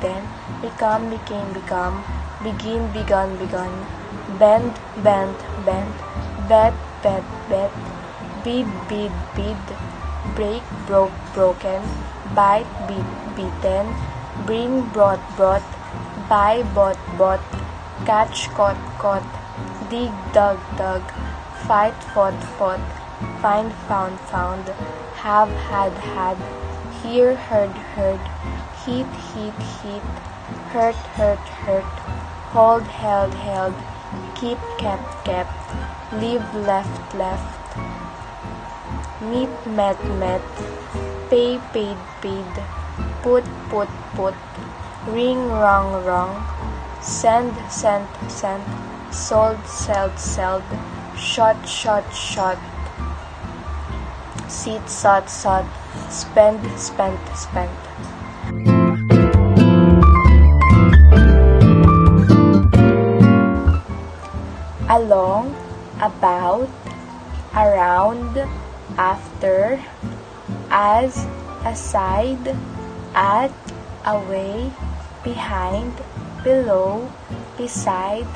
hidden, become, became, become, begin, begun, begun, bend, bent, bent, bet, bet, bet, bid, bid, bid, break, broke, broken, bite, bit, bitten, bring, brought, brought, buy, bought, bought, catch, caught, caught, dig, dug, dug, fight, fought, fought, find, found, found, have, had, hear, heard, heat, heat, hurt, hurt, hold, held, keep, kept, leave, left, meet, met, pay, paid, put, ring, wrong, send, sent, sold, sold, shot, seat, sought, spend, spent. Along, about, around, after, as, aside, at, away, behind, below, beside,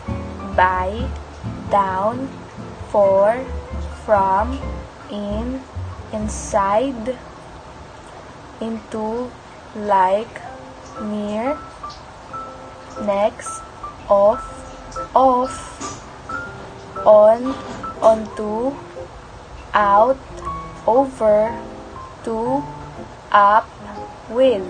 by, down, for, from, in, inside, into, like, near, next, off, on, onto, out, over, to, up, with.